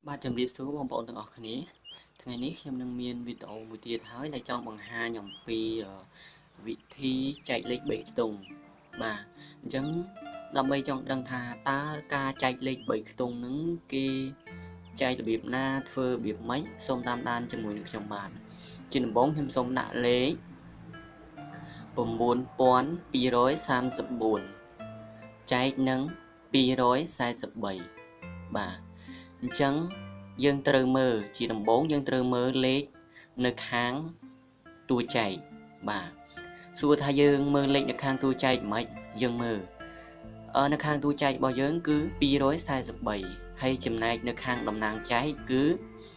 បាទជំរាបសួរបងប្អូនទាំងអស់គ្នាថ្ងៃនេះខ្ញុំនឹងមានវីដេអូមួយទៀតហើយដែលចង់បង្ហាញអំពីវិធីចែកលេខ3ខ្ទង់បាទអញ្ចឹងដើម្បីចង់ដឹងថាតើការចែកលេខ3ខ្ទង់នឹងគេចែករបៀបណាធ្វើរបៀបម៉េចសូមតាមដានជាមួយនឹងខ្ញុំបាទជាដំបូងខ្ញុំសូមដាក់លេខ9234ចែកនឹង243បាទអញ្ចឹងយើងត្រូវមើលជាដំបូងយើងត្រូវមើលលេខនៅខាងតួចែកបាទសួរថាយើងមើលលេខនៅខាងតួចែកមិនយើងមើលនៅខាងតួចែករបស់យើងគឺ243ហើយចំណែកនៅខាងតំណាងចែកគឺ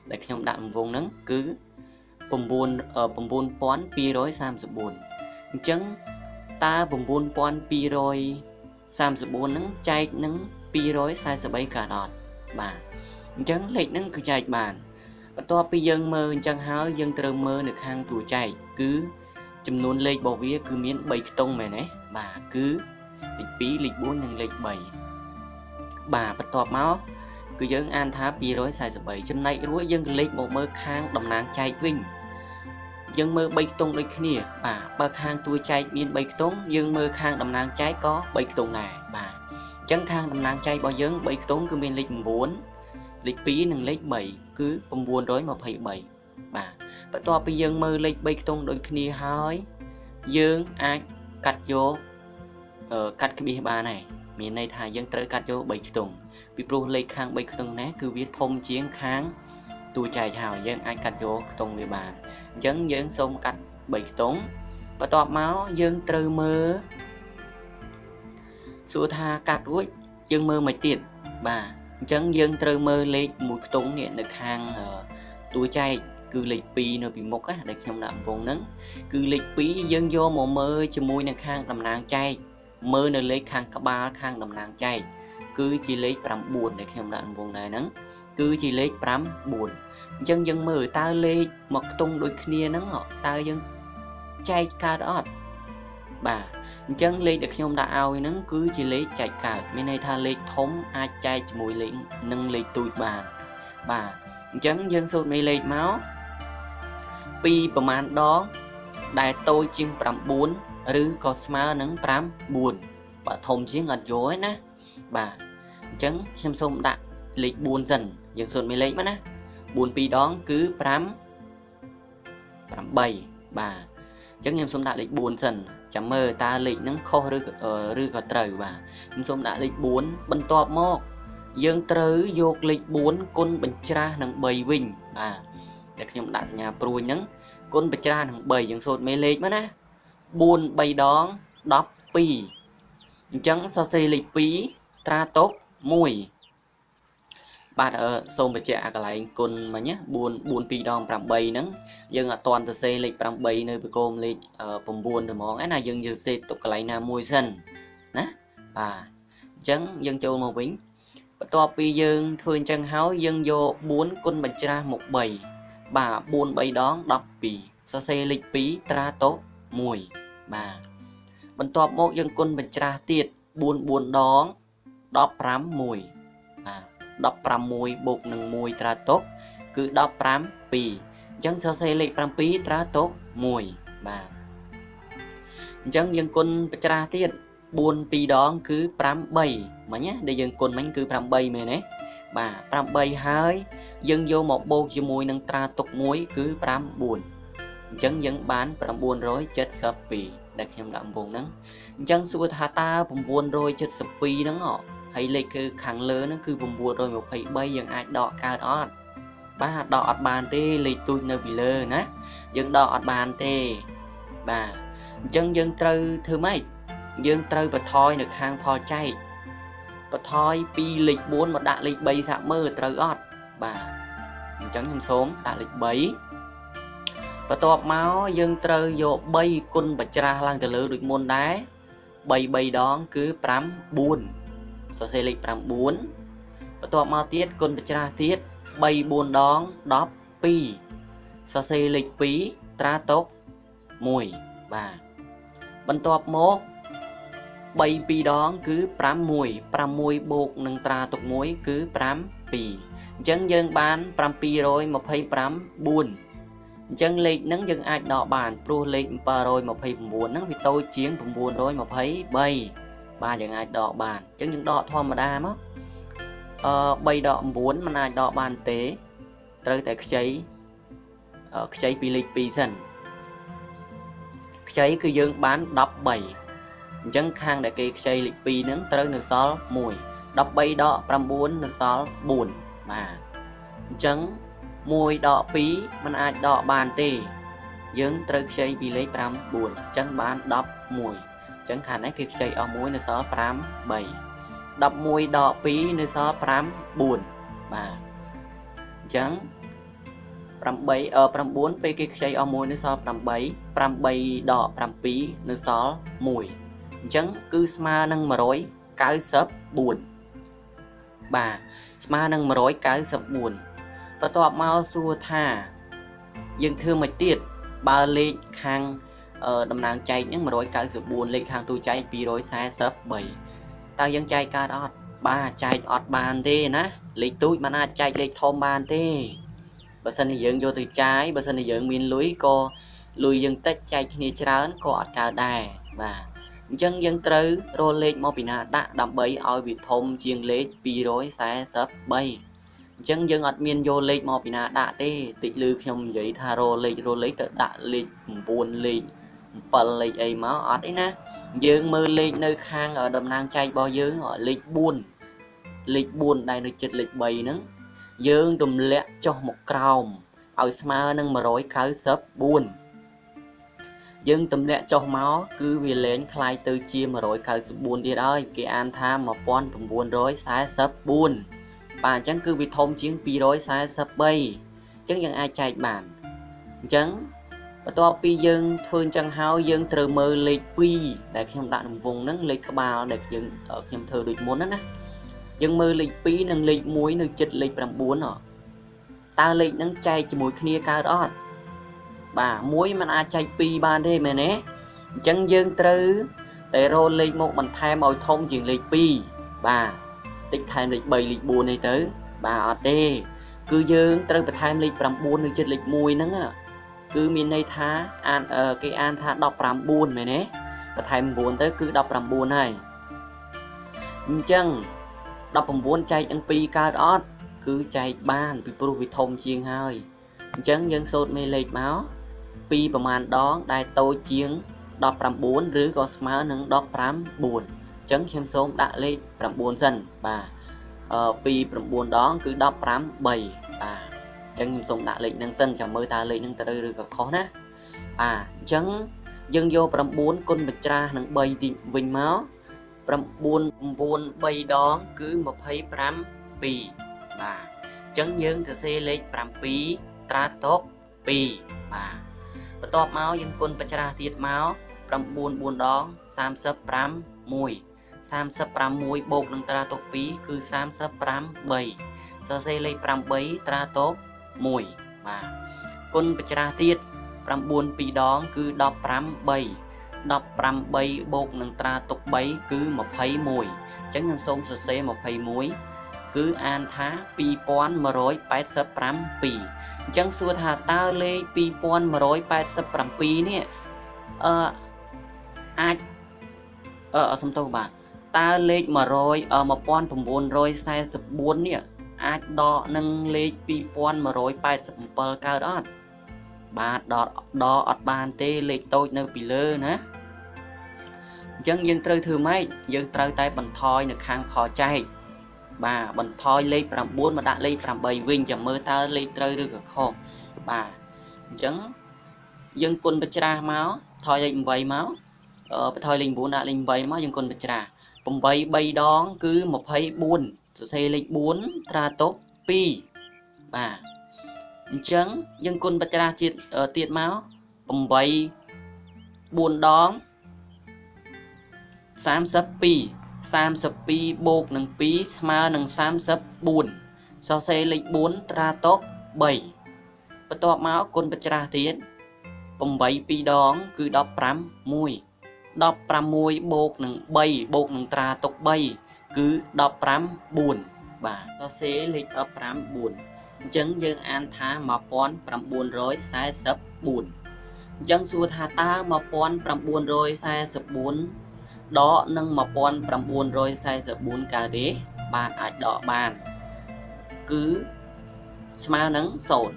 ដែលខ្ញុំដាក់រង្វង់ហ្នឹងគឺ9234អញ្ចឹងតើ9234ហ្នឹងចែកនឹង243កើតអត់បាទអញ្ចឹងលេខហ្នឹងគឺចែកបានបន្ទាប់ពីយើងមើលអញ្ចឹងហើយយើងត្រូវមើលនៅខាងតួចែកគឺចំនួនលេខរបស់វាគឺមាន3ខ្ទង់មែនទេបាទគឺលេខ2លេខ4និងលេខ3បាទបន្ទាប់មកគឺយើងអានថា243ចំណែករួចយើងក៏លេខមកមើលខាងតំណាងចែកវិញយើងមើល3ខ្ទង់ដូចគ្នាបាទបើខាងតួចែកមាន3ខ្ទង់យើងមើលខាងតំណាងចែកក៏3ខ្ទង់ដែរបាទអញ្ចឹងខាងតំណាងចែករបស់យើង3ខ្ទង់គឺមានលេខ9លេខ2និងលេខ3គឺ923បាទបន្ទាប់ពីយើងមើលលេខ3ខ្ទង់ដូចគ្នាហើយយើងអាចកាត់យកកាត់ក្បៀសបានហើយមានន័យថាយើងត្រូវកាត់យក3ខ្ទង់ពីព្រោះលេខខាង3ខ្ទង់ណាគឺវាធំជាងខាងតួចែកហើយយើងអាចកាត់យកខ្ទង់វាបានអញ្ចឹងយើងសូមកាត់3ខ្ទង់បន្ទាប់មកយើងត្រូវមើលសួរថាកាត់រួចយើងមើលមកទៀតបាទអញ្ចឹងយើងត្រូវមើលលេខមួយខ្ទង់នេះនៅខាងតួចែកគឺលេខ2នៅពីមុខណាដែលខ្ញុំដាក់រង្វង់ហ្នឹងគឺលេខ2យើងយកមកមើលជាមួយនឹងខាងតំណាងចែកមើលនៅលេខខាងក្បាលខាងតំណាងចែកគឺជាលេខ9ដែលខ្ញុំដាក់រង្វង់ដែរហ្នឹងគឺជាលេខ9អញ្ចឹងយើងមើលតើលេខមកខ្ទង់ដូចគ្នាហ្នឹងតើយើងចែកកើតអត់បាទអញ្ចឹងលេខដែលខ្ញុំដាក់ឲ្យហ្នឹងគឺជាលេខចែកកើតមានន័យថាលេខធំអាចចែកជាមួយលេខនឹងលេខទូចបានបាទអញ្ចឹងយើងសូត្រមេលេខមកពីប្រមាណដងដែលតូចជាង9ឬក៏ស្មើនឹង9បើធំជាងអត់យកទេណាបាទអញ្ចឹងខ្ញុំសូមដាក់លេខ4សិនយើងសូត្រមេលេខមកណា4 2ដងគឺ5 8បាទអញ្ចឹងខ្ញុំសូមដាក់លេខ4សិនចាំមើលតើលេខហ្នឹងខុសឬក៏ត្រូវបាទខ្ញុំសូមដាក់លេខ4បន្ទាប់មកយើងត្រូវយកលេខ4គុណបញ្ច្រាសនឹង3វិញបាទតែខ្ញុំដាក់សញ្ញាព្រួយហ្នឹងគុណបញ្ច្រាសនឹង3យើងសូត្រមេលេខមកណា4 3ដង12អញ្ចឹងសរសេរលេខ2ត្រាតុក1បាទសូមបញ្ជាក់កន្លែងគុណមិញណា4 2ដង8ហ្នឹងយើងអត់ទាន់សរសេរលេខ8នៅបង្គោលលេខ9ទៅហ្មងណាយើងសរសេរទុកកន្លែងណាមួយសិនណាបាទអញ្ចឹងយើងចូលមកវិញបន្ទាប់ពីយើងធ្វើអញ្ចឹងហើយយើងយក4គុណបញ្ច្រាសមក3បាទ4 3ដង12សរសេរលេខ2ត្រាតុក1បាទបន្ទាប់មកយើងគុណបញ្ច្រាសទៀត4 4ដង15 1បាទ15 បូកនឹង1ត្រាតុកគឺ15 2អញ្ចឹងសរសេរលេខ7ត្រាតុក1បាទអញ្ចឹងយើងគុណបញ្ច្រាសទៀត4 2ដងគឺ8មិញណាដែលយើងគុណមិញគឺ8មែនទេបាទ8ហើយយើងយកមកបូកជាមួយនឹងត្រាតុក1គឺ9អញ្ចឹងយើងបាន972ដែលខ្ញុំដាក់រង្វង់ហ្នឹងអញ្ចឹងសួរថាតើ972ហ្នឹងហើយលេខគឺខាងលើហ្នឹងគឺ923យើងអាចដកកើតអត់បាទដកអត់បានទេលេខទូចនៅពីលើណាយើងដកអត់បានទេបាទអញ្ចឹងយើងត្រូវធ្វើម៉េចយើងត្រូវបន្ថយនៅខាងផលចែកបន្ថយពីលេខ4មកដាក់លេខ3សាក់មើលត្រូវអត់បាទអញ្ចឹងខ្ញុំសូមដាក់លេខ3បន្ទាប់មកយើងត្រូវយក3គុណបញ្ច្រាសឡើងទៅលើដូចមុនដែរ3 ដងគឺ9សរសេរលេខ9បន្ទាប់មកទៀតគុណបញ្ច្រាសទៀត3 4ដង12សរសេរលេខ2ត្រាតុក1បាទបន្ទាប់មក3 2ដងគឺ6 6បូកនឹងត្រាតុក1គឺ5 chẳng dân bán pram pi rồi một hay pram buồn chẳng lịch nắng dân ai đọ bàn pro lịch pa rồi một hay buồn nắng vì tôi chiến cùng buồn rồi một hay bay ba dân ai đọ bàn chẳng những đọ thom mà đa mất bay đọ muốn mà ai đọ bàn tế tới tại cháy pi lịch pi dần cháy cứ dân bán đọc bảy chẳng khang đại cái cháy lịch pi nắng tới nửa sáu mùi đọc bay đọ pram buồn nửa sáu buồn mà chẳng mùi đọ pí mình ai đọ bàn tê dưỡng trừ xây bị lấy pram buồn chẳng bán đọc mùi chẳng khả năng kịp xây ở mùi nơi xó pram 7 đọc mùi đọ pí nơi xó pram buồn bà chẳng pram 7 ở pram 4 pí kịp xây ở mùi nơi xó pram 7 đọ pram pí nơi xó mùi chẳng cứ sma nâng mà rối cái sớp buồn bà sma nâng mà rối cái sớp buồn và tọa mau xua thà dân thương mạch tiết ba lệ khang đầm nàng chạy những mà đối cả sự buồn lệ khang tôi chạy vì đối xe sớp 7 tao dân chạy cả đó ba chạy ọt bàn thế ná lệ tôi mà na chạy lệ thom bàn thế bà sân thì dân vô từ trái bà sân thì dân miền lưới co lùi dân tách chạy khi trán có ọt cả đài và dân dân trứ rô lệ mô bì nà đã đầm bấy oi bị thom chiêng lệ vì đối xe sớp 7 chẳng dân ọt miên vô lịch mò bì nà đạ tê tịch lư không giấy tha rô lịch tự đạ lịch buồn lịch bật lịch ấy máu ọt ấy ná dân mơ lịch nơi khang ở đầm nang chay bao dân gọi lịch buồn đây nơi chật lịch bầy nâng dân đùm lẹ cho một crowd ở sma nâng mà rối khá sớp buồn dân tùm lẹ cho máu cứ vì lên khai tư chia mà rối khá sớp buồn đi ơi kì an tham mà pon tùm buồn rối xá sớp buồn bạn chẳng cứ bị thông chiến pi đối sai sắp bay chẳng dân ai chạy bản chẳng và to pi dân thương chẳng hao dân từ mơ lịch pi để khi đạn vùng nắng lịch các bao để dân ở khi thơ được muốn đó nè dân mơ lịch pi nâng lịch muối nâng chật lịch làm buồn nọ ta lịch nâng chạy chỉ mũi kia cao đó bà muối mà ai chạy pi ban thế mà nè chẳng dân từ để rồi lịch một mình thay màu thông chuyện lịch pi bà tích thay lịch 7 lịch 4 này tới bà ở đây cứ dương tới phải thay lịch 4 lịch lịch mùi nắng à cứ miền này thá an cái an thá đọc 4 này nè và thay 4 tới cứ đọc 4 này chăng đọc 4 chạy ăn pi cao đó cứ chạy ban bị pro bị thông chiên hơi chăng dân sốt mê lịch máu piประมาณ đó đại tô chiên đọc 4 rứ có smart nâng đọc 4 chẳng xem số đã lên 9 dần và pi 9 đó cứ đọc 7 và chẳng xem số đã lên nâng sân chẳng mơ ta lên nâng ta đây được khó ná chẳng dân vô 9 con bạch tra nâng 7 thì vinh máu 9 7 đó cứ 25 pi và chẳng dân ta sẽ lên 7 pi tra tốt pi và top máu dân con bạch tra tiết máu 9 đó 35 mùi 35 mùi bột nâng tra tốt phí cứ 35 7 cho xe lấy 8 tra tốt mùi và con bạch ra tiết 9 phí đó cứ 15 7 bột nâng tra tốt 7 cứ 20 mùi chẳng nhân xong cho xe 20 mùi cứ an thá pi pon 185 pi chẳng xua thả ta lê pi pon 185 pi nè ai xong tâu bà ta lệch mà rồi ở một pon tùm buồn rồi sai sập buồn nè ai đo nâng lệch pi pon mà rồi bay sập bờ cao đó bà đo ọt bàn tê lệch tôi nơi bị lơ nè dân dân trời thừa mấy dân trời tay bằng thoi nè khang phò chay bà bằng thoi lệch 4 mà đã lệch 7 vinh chẳng mơ ta lệch trời được khó bà chẳng dân quân bạch ra máu thoi lệch 7 máu thoi lệch 4 đã lệch 7 máu dân quân bạch ra 8 đón cứ 24 rồi xe lịch 4 ra tốt pi và chẳng dân quân bạch ra tiết máu 4 đón 30 pi bột nâng pi sma nâng 34 so xe lịch 4 ra tốt 7 và tọa máu quân bạch ra tiết 8 pi đón cứ 15 mùi 15 bột nâng 3 bột nâng tra tốt 3 cứ 15 4 បាទសរសេរលេខ15 អញ្ចឹងយើងអានថា1944 អញ្ចឹងសួរថាតើ1944ដកនឹង1944កើតទេបាទអាចដកបានគឺស្មើនឹង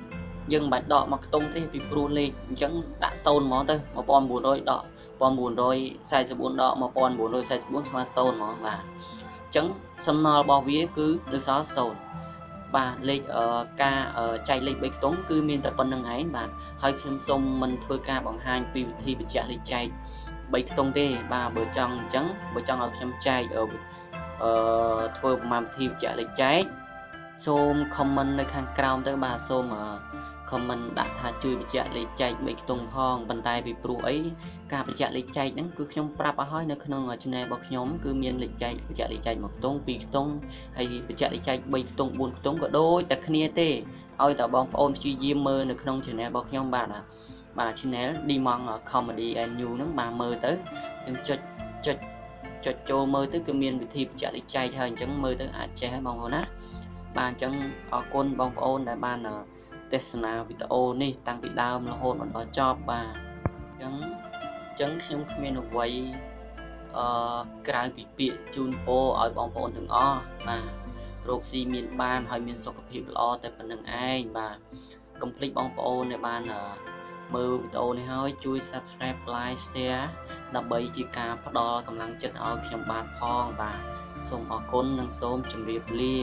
0យើងមិនបាច់ដកមកខ្ទង់ទេពីព្រោះលេខអញ្ចឹងដាក់0ហ្មងទៅ1900ដក1944ដក1944ស្មើ0ហ្មងបាទអញ្ចឹងសំណល់របស់វាគឺនៅសល់0បាទលេខការចែកលេខ3ខ្ទង់គឺមានតែប៉ុណ្្នឹងឯងបាទហើយខ្ញុំសូមមិនធ្វើការបង្ហាញពីវិធីបញ្ជាក់លេខចែក3ខ្ទង់ទេបាទបើចង់អញ្ចឹងបើចង់ឲ្យខ្ញុំចែកធ្វើប្រមាណវិធីបញ្ជាក់លេខចែកសូម comment នៅខាងក្រោមទៅបាទសូម comment ដាក់ថាជួយបញ្ជាក់លេខចែក3ខ្ទង់ផងប៉ុន្តែពីព្រោះអីការបញ្ជាក់លេខចែកហ្នឹងគឺខ្ញុំប្រាប់ឲ្យហើយនៅក្នុង channel របស់ខ្ញុំគឺមានលេខចែកបញ្ជាក់លេខចែក1ខ្ទង់2ខ្ទង់ហើយបញ្ជាក់លេខចែក3ខ្ទង់4ខ្ទង់ក៏ដូចតែគ្នាទេឲ្យតែបងប្អូនព្យាយាមមើលនៅក្នុង channel របស់ខ្ញុំបាទ channel Dimong Comedy and New ហ្នឹងបាទមើលទៅយើងចុចចូលមើលទៅគឺមានវិធីបញ្ជាក់លេខចែកហើយអញ្ចឹងមើលទៅអាចចេះបងប្អូនណាបាទអញ្ចឹងអរគុណបងប្អូនដែលបានទេសនាវីដេអូនេះតាំងពីដើមរហូតមកដល់ចប់បាទអញ្ចឹងខ្ញុំគ្មានអ្វីក្រៅពីពាក្យជូនពរឲ្យបងប្អូនទាំងអស់បាទរកស៊ីមានបានហើយមានសុខភាពល្អតែប៉ុណ្្នឹងឯងបាទកុំភ្លេចបងប្អូនដែលបានមើលវីដេអូនេះហើយជួយ Subscribe Like Share ដើម្បីជាការផ្ដល់កម្លាំងចិត្តឲ្យខ្ញុំបានផងបាទសូមអរគុណនិងសូមជម្រាបលា